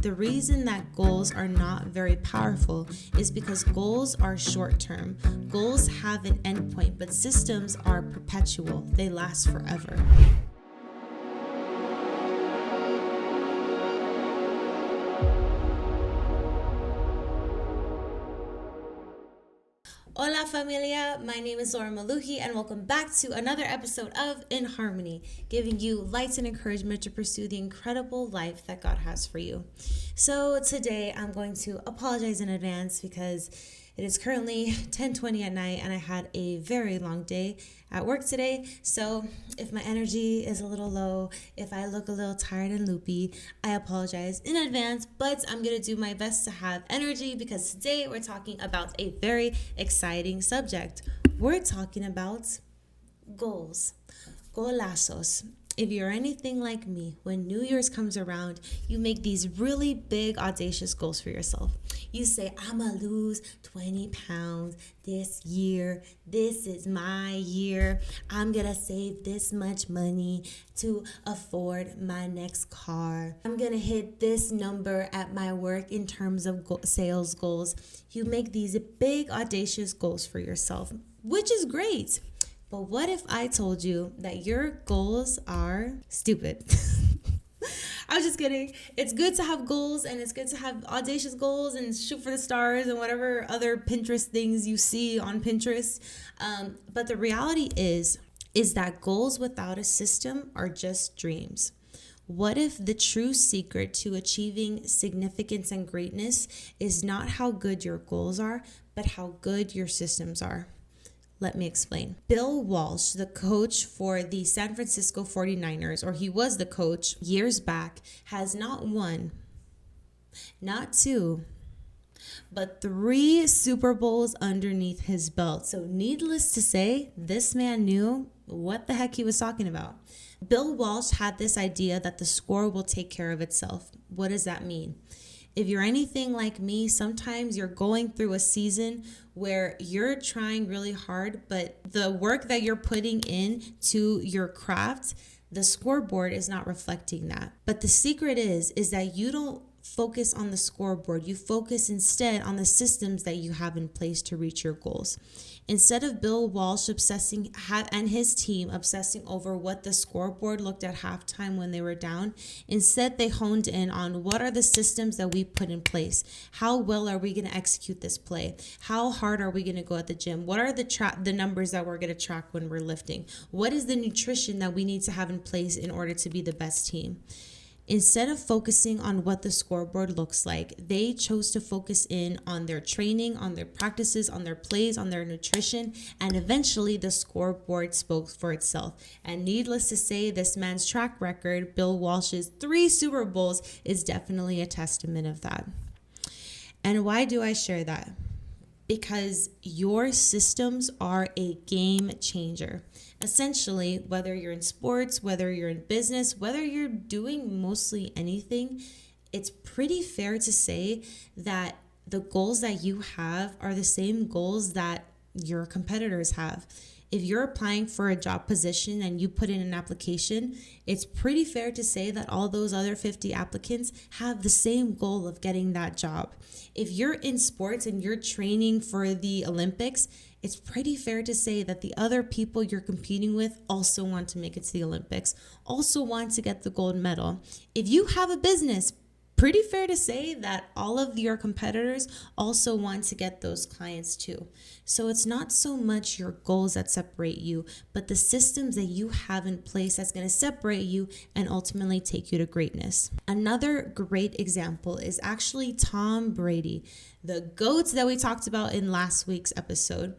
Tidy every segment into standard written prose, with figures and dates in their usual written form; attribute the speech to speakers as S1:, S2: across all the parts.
S1: The reason that goals are not very powerful is because goals are short term. Goals have an endpoint, but systems are perpetual. They last forever. Hola familia, my name is Laura Maluhi and welcome back to another episode of In Harmony, giving you lights and encouragement to pursue the incredible life that God has for you. So today I'm going to apologize in advance because it is currently 10:20 at night and I had a very long day at work today. So if my energy is a little low, if I look a little tired and loopy, I apologize in advance, but I'm going to do my best to have energy because today we're talking about a very exciting subject. We're talking about goals, golazos. If you're anything like me, when New Year's comes around, you make these really big, audacious goals for yourself. You say, I'm going to lose 20 pounds this year. This is my year. I'm going to save this much money to afford my next car. I'm going to hit this number at my work in terms of sales goals. You make these big, audacious goals for yourself, which is great. But what if I told you that your goals are stupid? I was just kidding. It's good to have goals and it's good to have audacious goals and shoot for the stars and whatever other Pinterest things you see on Pinterest. But the reality is that goals without a system are just dreams. What if the true secret to achieving significance and greatness is not how good your goals are, but how good your systems are? Let me explain. Bill Walsh, the coach for the San Francisco 49ers, or he was the coach years back, has not one, not two, but 3 Super Bowls underneath his belt. So needless to say, this man knew what the heck he was talking about. Bill Walsh had this idea that the score will take care of itself. What does that mean? If you're anything like me, sometimes you're going through a season where you're trying really hard, but the work that you're putting in to your craft, the scoreboard is not reflecting that. But the secret is that you don't focus on the scoreboard. You focus instead on the systems that you have in place to reach your goals. Instead of Bill Walsh and his team obsessing over what the scoreboard looked at halftime when they were down, instead they honed in on what are the systems that we put in place? How well are we going to execute this play? How hard are we going to go at the gym? What are the numbers that we're going to track when we're lifting? What is the nutrition that we need to have in place in order to be the best team? Instead of focusing on what the scoreboard looks like, they chose to focus in on their training, on their practices, on their plays, on their nutrition, and eventually the scoreboard spoke for itself. And needless to say, this man's track record, Bill Walsh's 3 Super Bowls, is definitely a testament of that. And why do I share that? Because your systems are a game changer. Essentially, whether you're in sports, whether you're in business, whether you're doing mostly anything, it's pretty fair to say that the goals that you have are the same goals that your competitors have. If you're applying for a job position and you put in an application, it's pretty fair to say that all those other 50 applicants have the same goal of getting that job. If you're in sports and you're training for the Olympics, it's pretty fair to say that the other people you're competing with also want to make it to the Olympics, also want to get the gold medal. If you have a business, pretty fair to say that all of your competitors also want to get those clients too. So it's not so much your goals that separate you, but the systems that you have in place that's going to separate you and ultimately take you to greatness. Another great example is actually Tom Brady, the GOAT that we talked about in last week's episode.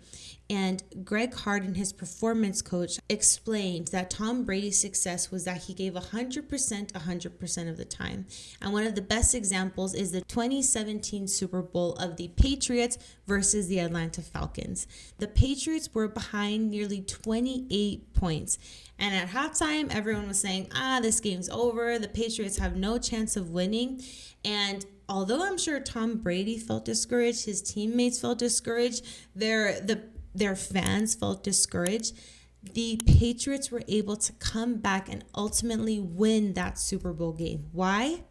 S1: And Greg Harden, his performance coach, explained that Tom Brady's success was that he gave 100% of the time. And one of the best examples is the 2017 Super Bowl of the Patriots versus the Atlanta Falcons. The Patriots were behind nearly 28 points. And at halftime, everyone was saying, this game's over. The Patriots have no chance of winning. And although I'm sure Tom Brady felt discouraged, his teammates felt discouraged, their fans felt discouraged, the Patriots were able to come back and ultimately win that Super Bowl game. Why?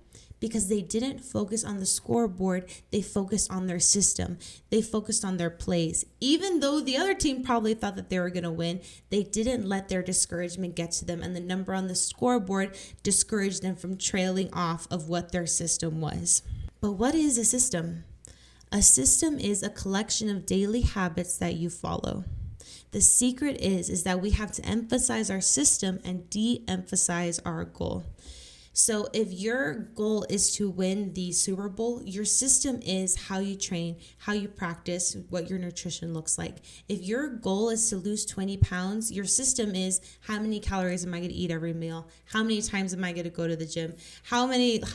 S1: because they didn't focus on the scoreboard. They focused on their system. They focused on their plays. Even though the other team probably thought that they were going to win, they didn't let their discouragement get to them. And the number on the scoreboard discouraged them from trailing off of what their system was. But what is a system? A system is a collection of daily habits that you follow. The secret is that we have to emphasize our system and de-emphasize our goal. So if your goal is to win the Super Bowl, your system is how you train, how you practice, what your nutrition looks like. If your goal is to lose 20 pounds, your system is how many calories am I going to eat every meal? How many times am I going to go to the gym? How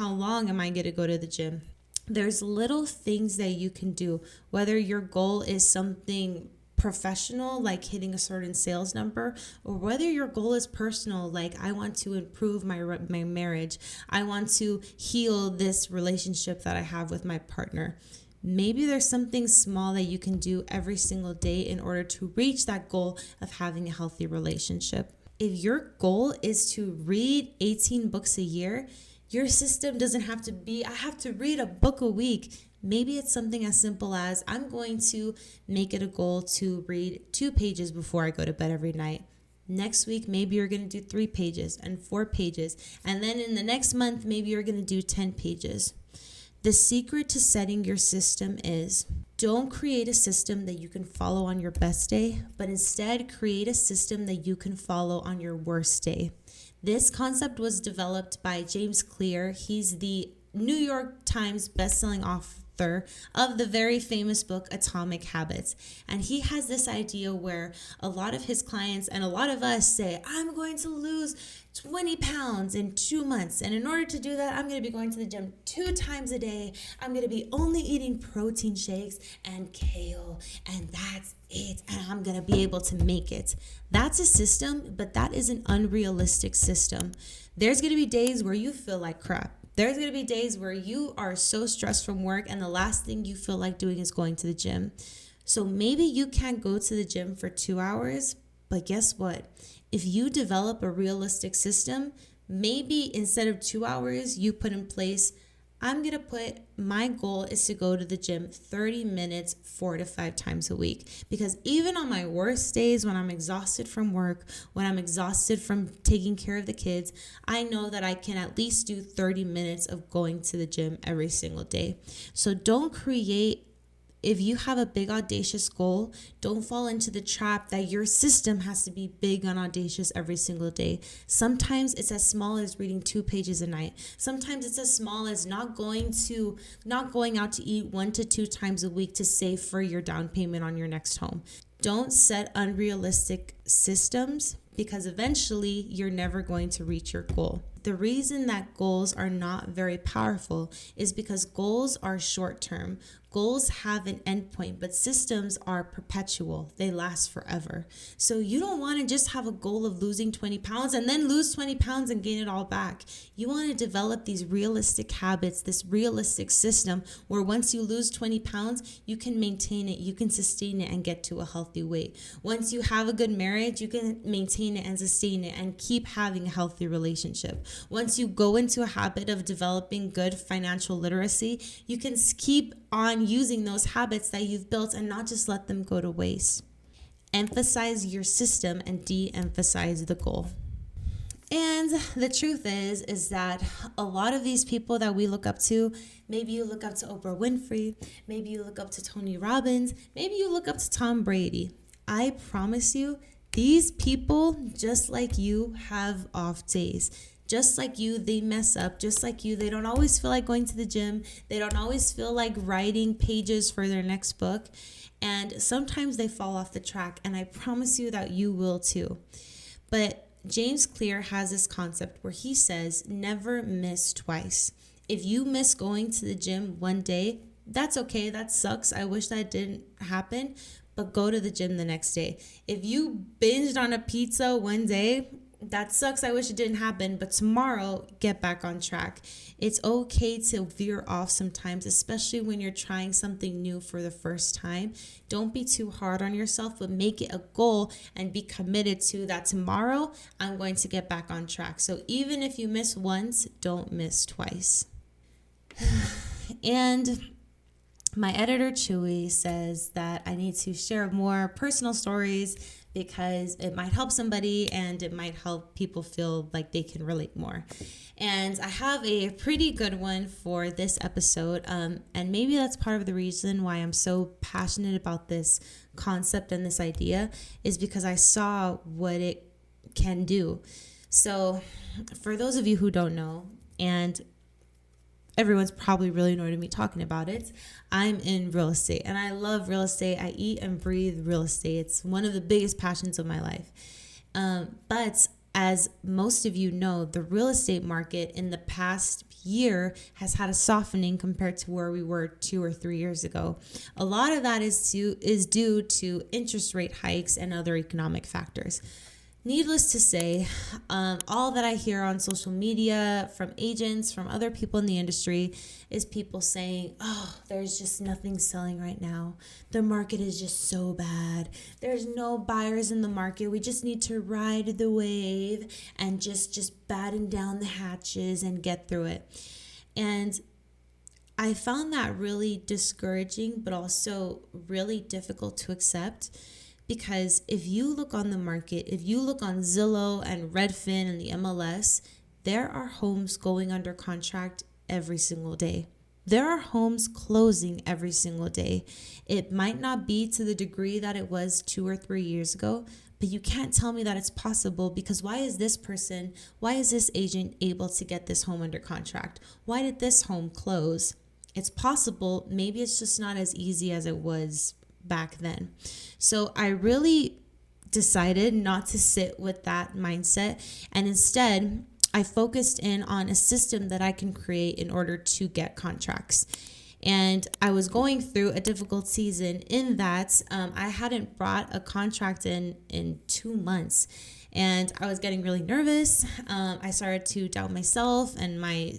S1: long am I going to go to the gym? There's little things that you can do, whether your goal is something professional, like hitting a certain sales number, or whether your goal is personal, like I want to improve my marriage, I want to heal this relationship that I have with my partner. Maybe there's something small that you can do every single day in order to reach that goal of having a healthy relationship. If your goal is to read 18 books a year, your system doesn't have to be, I have to read a book a week. Maybe it's something as simple as I'm going to make it a goal to read 2 pages before I go to bed every night. Next week, maybe you're going to do 3 pages and 4 pages. And then in the next month, maybe you're going to do 10 pages. The secret to setting your system is don't create a system that you can follow on your best day, but instead create a system that you can follow on your worst day. This concept was developed by James Clear. He's the New York Times bestselling author of the very famous book Atomic Habits. And he has this idea where a lot of his clients and a lot of us say, I'm going to lose 20 pounds in 2 months. And in order to do that, I'm going to be going to the gym 2 times a day. I'm going to be only eating protein shakes and kale. And that's it. And I'm going to be able to make it. That's a system, but that is an unrealistic system. There's going to be days where you feel like crap. There's going to be days where you are so stressed from work and the last thing you feel like doing is going to the gym. So maybe you can't go to the gym for 2 hours, but guess what? If you develop a realistic system, maybe instead of 2 hours, you put in place, I'm going to put, my goal is to go to the gym 30 minutes, 4 to 5 times a week. Because even on my worst days, when I'm exhausted from work, when I'm exhausted from taking care of the kids, I know that I can at least do 30 minutes of going to the gym every single day. So don't create, if you have a big audacious goal, don't fall into the trap that your system has to be big and audacious every single day. Sometimes it's as small as reading 2 pages a night. Sometimes it's as small as not going out to eat 1 to 2 times a week to save for your down payment on your next home. Don't set unrealistic systems because eventually you're never going to reach your goal. The reason that goals are not very powerful is because goals are short term. Goals have an endpoint, but systems are perpetual. They last forever. So you don't want to just have a goal of losing 20 pounds and then lose 20 pounds and gain it all back. You want to develop these realistic habits, this realistic system where once you lose 20 pounds, you can maintain it, you can sustain it and get to a healthy weight. Once you have a good marriage, you can maintain it and sustain it and keep having a healthy relationship. Once you go into a habit of developing good financial literacy, you can keep on using those habits that you've built and not just let them go to waste. Emphasize your system and de-emphasize the goal. And the truth is that a lot of these people that we look up to, maybe you look up to Oprah Winfrey, maybe you look up to Tony Robbins, maybe you look up to Tom Brady. I promise you, these people, just like you, have off days. Just like you, they mess up. Just like you, they don't always feel like going to the gym. They don't always feel like writing pages for their next book. And sometimes they fall off the track. And I promise you that you will too. But James Clear has this concept where he says, never miss twice. If you miss going to the gym one day, that's okay. That sucks. I wish that didn't happen. But go to the gym the next day. If you binged on a pizza one day, that sucks. I wish it didn't happen. But tomorrow, get back on track. It's okay to veer off sometimes, especially when you're trying something new for the first time. Don't be too hard on yourself, but make it a goal and be committed to that. Tomorrow, I'm going to get back on track. So even if you miss once, don't miss twice. And my editor, Chewy, says that I need to share more personal stories because it might help somebody and it might help people feel like they can relate more. And I have a pretty good one for this episode. And maybe that's part of the reason why I'm so passionate about this concept and this idea is because I saw what it can do. So for those of you who don't know, and everyone's probably really annoyed at me talking about it, I'm in real estate and I love real estate. I eat and breathe real estate. It's one of the biggest passions of my life. But as most of you know, the real estate market in the past year has had a softening compared to where we were 2 or 3 years ago. A lot of that is due to interest rate hikes and other economic factors. Needless to say, all that I hear on social media from agents, from other people in the industry, is people saying, oh, there's just nothing selling right now. The market is just so bad. There's no buyers in the market. We just need to ride the wave and just batten down the hatches and get through it. And I found that really discouraging, but also really difficult to accept. Because if you look on the market, if you look on Zillow and Redfin and the MLS, there are homes going under contract every single day. There are homes closing every single day. It might not be to the degree that it was 2 or 3 years ago, but you can't tell me that it's possible because why is this agent able to get this home under contract? Why did this home close? It's possible. Maybe it's just not as easy as it was back then. So I really decided not to sit with that mindset, and instead I focused in on a system that I can create in order to get contracts. And I was going through a difficult season in that I hadn't brought a contract in 2 months, and I was getting really nervous. I started to doubt myself and my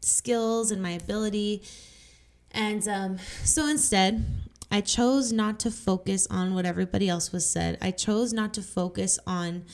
S1: skills and my ability, and so instead I chose not to focus on what everybody else was said. I chose not to focus on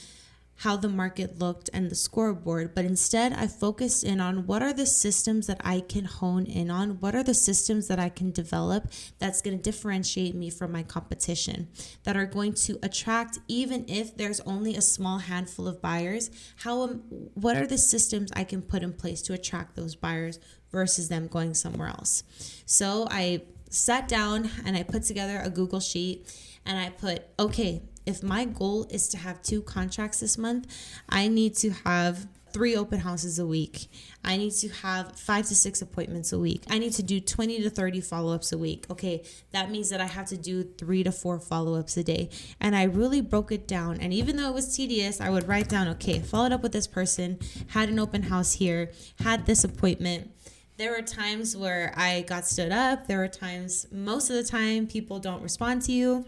S1: how the market looked and the scoreboard, but instead I focused in on what are the systems that I can hone in on, what are the systems that I can develop that's going to differentiate me from my competition, that are going to attract, even if there's only a small handful of buyers, what are the systems I can put in place to attract those buyers versus them going somewhere else. So I sat down and I put together a Google sheet and I put, okay, if my goal is to have 2 contracts this month, I need to have 3 open houses a week. I need to have 5 to 6 appointments a week. I need to do 20 to 30 follow-ups a week. Okay, that means that I have to do 3 to 4 follow-ups a day. And I really broke it down. And even though it was tedious, I would write down, okay, followed up with this person, had an open house here, had this appointment. There were times where I got stood up. There were times, most of the time, people don't respond to you.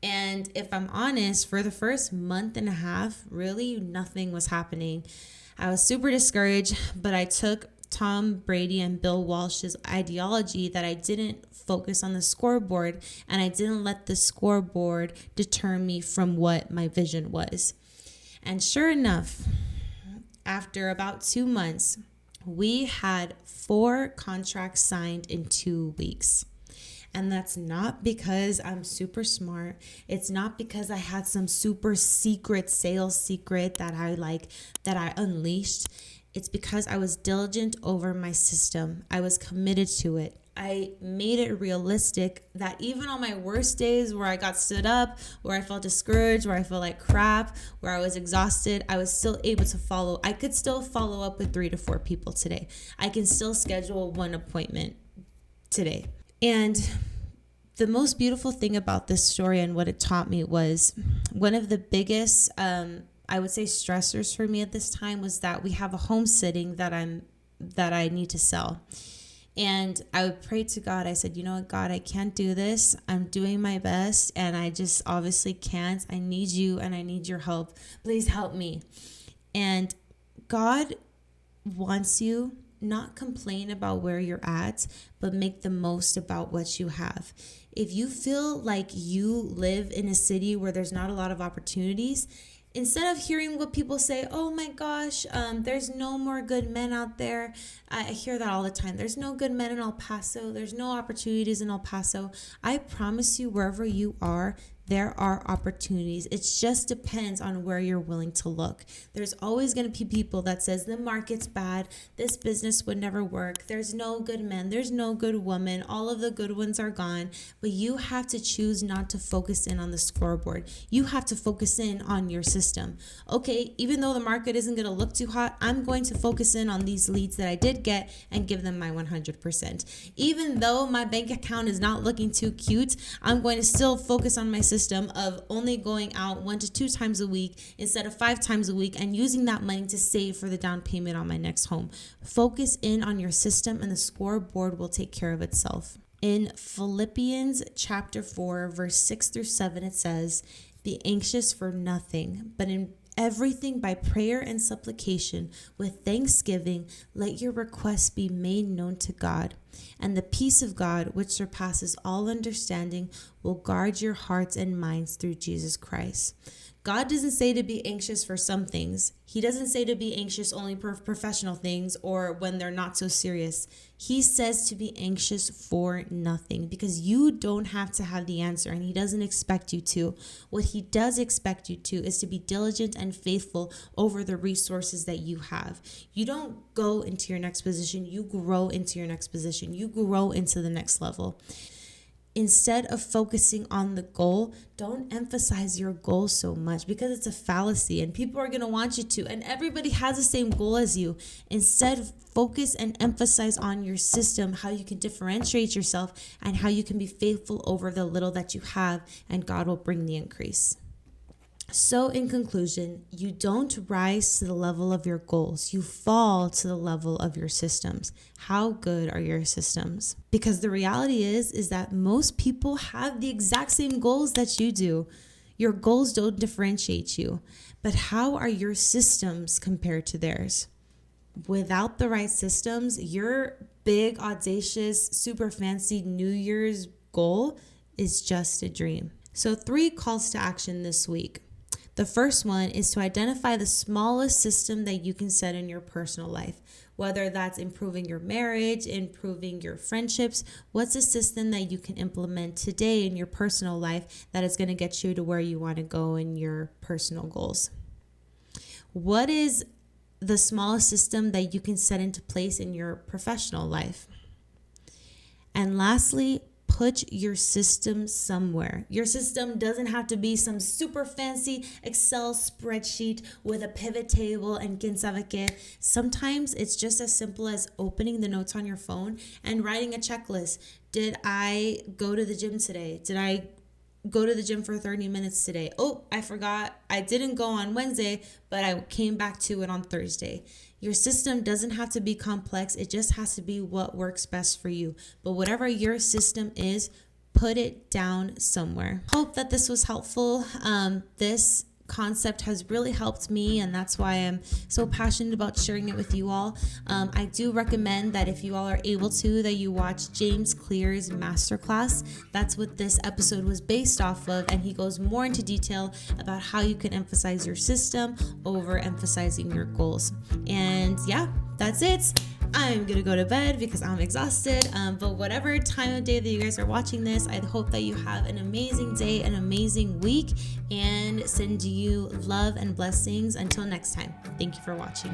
S1: And if I'm honest, for the first month and a half, really nothing was happening. I was super discouraged, but I took Tom Brady and Bill Walsh's ideology that I didn't focus on the scoreboard and I didn't let the scoreboard deter me from what my vision was. And sure enough, after about 2 months, we had 4 contracts signed in 2 weeks. And that's not because I'm super smart. It's not because I had some super secret sales secret that I unleashed. It's because I was diligent over my system. I was committed to it. I made it realistic that even on my worst days where I got stood up, where I felt discouraged, where I felt like crap, where I was exhausted, I was still able to follow. I could still follow up with 3 to 4 people today. I can still schedule 1 appointment today. And the most beautiful thing about this story and what it taught me was one of the biggest, I would say, stressors for me at this time was that we have a home sitting that I need to sell. And I would pray to God. I said, you know what, God, I can't do this. I'm doing my best and I just obviously can't. I need you and I need your help. Please help me. And God wants you not complain about where you're at, but make the most about what you have. If you feel like you live in a city where there's not a lot of opportunities, Instead of hearing what people say, oh my gosh, there's no more good men out there. I hear that all the time. There's no good men in El Paso. There's no opportunities in El Paso. I promise you, wherever you are, there are opportunities. It just depends on where you're willing to look. There's always going to be people that says the market's bad, this business would never work, there's no good men, there's no good woman, all of the good ones are gone. But you have to choose not to focus in on the scoreboard. You have to focus in on your system. Okay, even though the market isn't going to look too hot, I'm going to focus in on these leads that I did get and give them my 100%. Even though my bank account is not looking too cute, I'm going to still focus on my system of only going out 1 to 2 times a week instead of 5 times a week and using that money to save for the down payment on my next home. Focus in on your system and the scoreboard will take care of itself. In Philippians chapter 4, verse 6 through 7, it says, "Be anxious for nothing, but in everything by prayer and supplication with thanksgiving, let your requests be made known to God. And the peace of God, which surpasses all understanding, will guard your hearts and minds through Jesus Christ." God doesn't say to be anxious for some things. He doesn't say to be anxious only for professional things or when they're not so serious. He says to be anxious for nothing because you don't have to have the answer and he doesn't expect you to. What he does expect you to is to be diligent and faithful over the resources that you have. You don't go into your next position. You grow into your next position. You grow into the next level. Instead of focusing on the goal, don't emphasize your goal so much because it's a fallacy and people are going to want you to, and everybody has the same goal as you. Instead, focus and emphasize on your system, how you can differentiate yourself and how you can be faithful over the little that you have, and God will bring the increase. So in conclusion, you don't rise to the level of your goals. You fall to the level of your systems. How good are your systems? Because the reality is that most people have the exact same goals that you do. Your goals don't differentiate you. But how are your systems compared to theirs? Without the right systems, your big, audacious, super fancy New Year's goal is just a dream. So 3 calls to action this week. The first one is to identify the smallest system that you can set in your personal life, whether that's improving your marriage, improving your friendships. What's a system that you can implement today in your personal life that is going to get you to where you want to go in your personal goals? What is the smallest system that you can set into place in your professional life? And lastly, put your system somewhere. Your system doesn't have to be some super fancy Excel spreadsheet with a pivot table and quién sabe qué. Sometimes it's just as simple as opening the notes on your phone and writing a checklist. Did I go to the gym today? Did I go to the gym for 30 minutes today? Oh, I forgot. I didn't go on Wednesday, but I came back to it on Thursday. Your system doesn't have to be complex. It just has to be what works best for you. But whatever your system is, put it down somewhere. Hope that this was helpful. This concept has really helped me, and that's why I'm so passionate about sharing it with you all. I do recommend that if you all are able to, that you watch James Clear's masterclass. That's what this episode was based off of, and he goes more into detail about how you can emphasize your system over emphasizing your goals. And yeah, that's it. I'm gonna go to bed because I'm exhausted, but whatever time of day that you guys are watching this, I hope that you have an amazing day, an amazing week, and send you love and blessings. Until next time, thank you for watching.